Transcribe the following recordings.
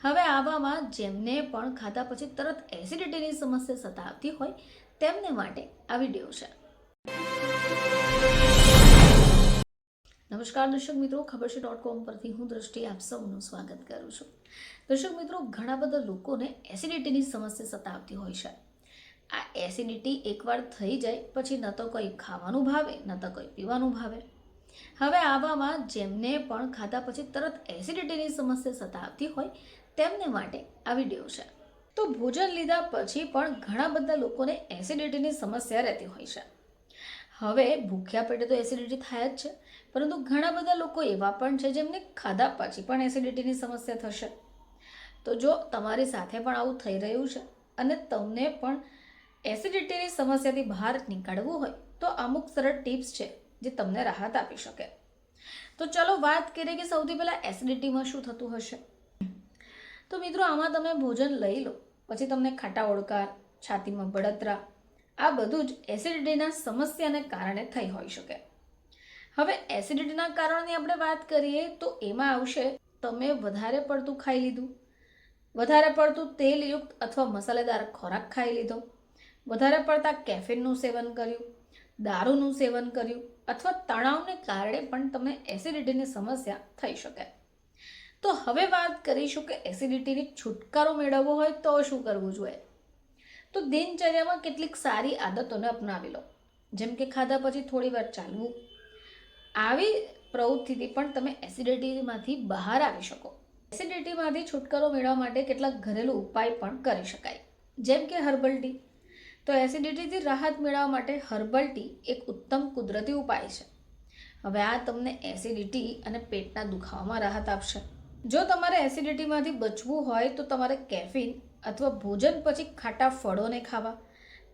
હવે આવામાં જેમને પણ ખાધા પછી તરત એસિડિટીની સમસ્યા સતાવતી હોય તેમને માટે આ વિડીયો છે. નમસ્કાર દર્શક મિત્રો, ખબર છે પરથી હું દ્રષ્ટિ આપ સૌનું સ્વાગત કરું છું. દર્શક મિત્રો, ઘણા બધા લોકોને એસિડિટીની સમસ્યા સતાવતી હોય છે. આ એસિડિટી એકવાર થઈ જાય પછી ન તો કંઈ ખાવાનું ભાવે ન તો કંઈ પીવાનું ભાવે. હવે આવામાં જેમને પણ ખાધા પછી તરત એસિડિટીની સમસ્યા સતાવતી હોય તેમને માટે આ વિડીયો છે. તો ભોજન લીધા પછી પણ ઘણા બધા લોકોને એસિડિટીની સમસ્યા રહેતી હોય છે. હવે ભૂખ્યા પેટે તો એસિડિટી થાય જ છે, પરંતુ ઘણા બધા લોકો એવા પણ છે જેમને ખાધા પછી પણ એસિડિટીની સમસ્યા થશે. તો જો તમારી સાથે પણ આવું થઈ રહ્યું છે અને તમને પણ એસિડિટીની સમસ્યાથી બહાર નીકળવું હોય તો અમુક સરળ ટિપ્સ છે જે તમને રાહત આપી શકે. તો ચલો વાત કરીએ કે સૌથી પહેલાં એસિડિટીમાં શું થતું હશે. તો મિત્રો, આમાં તમે ભોજન લઈ લો પછી તમને ખાટા ઓડકાર, છાતીમાં બળતરા, આ બધું જ એસિડિટીના સમસ્યાને કારણે થઈ હોઈ શકે. હવે એસિડિટીના કારણની આપણે વાત કરીએ તો એમાં આવશે તમે વધારે પડતું ખાઈ લીધું, વધારે પડતું તેલયુક્ત અથવા મસાલેદાર ખોરાક ખાઈ લીધો, વધારે પડતા કેફીનનું સેવન કર્યું, દારૂનું સેવન કર્યું અથવા તણાવને કારણે પણ તમને એસિડિટીની સમસ્યા થઈ શકે. તો હવે વાત કરીશું કે એસિડિટીથી છુટકારો મેળવવો હોય તો શું કરવું જોઈએ. તો દિનચર્યામાં કેટલીક સારી આદતોને અપનાવી લો, જેમ કે ખાધા પછી થોડી વાર ચાલવું. આવી પ્રવૃત્તિથી પણ તમે એસિડિટીમાંથી બહાર આવી શકો. એસિડિટીમાંથી છુટકારો મેળવવા માટે કેટલાક ઘરેલું ઉપાય પણ કરી શકાય, જેમ કે હર્બલ ટી. તો એસિડિટીથી રાહત મેળવવા માટે હર્બલ ટી એક ઉત્તમ કુદરતી ઉપાય છે. હવે આ તમને એસિડિટી અને પેટના દુખાવામાં રાહત આપશે. જો તમારે એસિડિટીમાંથી બચવું હોય તો તમારે કેફીન અથવા ભોજન પછી ખાટા ફળોને ખાવા,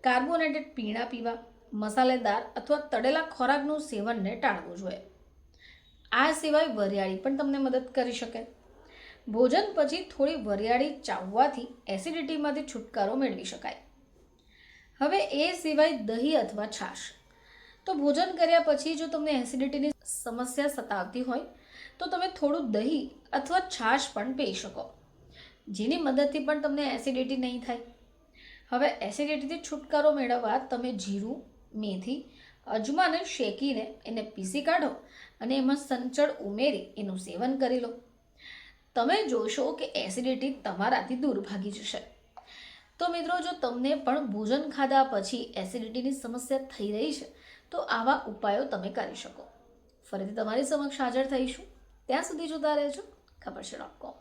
કાર્બોનેટેડ પીણા પીવા, મસાલેદાર અથવા તળેલા ખોરાકનું સેવનને ટાળવું જોઈએ. આ સિવાય વરિયાળી પણ તમને મદદ કરી શકે. ભોજન પછી થોડી વરિયાળી ચાવવાથી એસિડિટીમાંથી છુટકારો મેળવી શકાય. હવે એ સિવાય દહીં અથવા છાશ. તો ભોજન કર્યા પછી જો તમને એસિડિટીની સમસ્યા સતાવતી હોય તો તમે થોડું દહીં અથવા છાશ પણ પી શકો, જેની મદદથી પણ તમને એસિડિટી નહીં થાય. હવે એસિડિટીથી છુટકારો મેળવવા તમે જીરું, મેથી, અજમાને શેકીને એને પીસી કાઢો અને એમાં સંચળ ઉમેરી એનું સેવન કરી લો. તમે જોશો કે એસિડિટી તમારાથી દૂર ભાગી જશે. તો મિત્રો, જો તમને પણ ભોજન ખાધા પછી એસિડિટીની સમસ્યા થઈ રહી છે તો આવા ઉપાયો તમે કરી શકો. ફરીથી તમારી સમક્ષ હાજર થઈશું. ત્યાં સુધી જોતા રહેજો ખબર છે .com.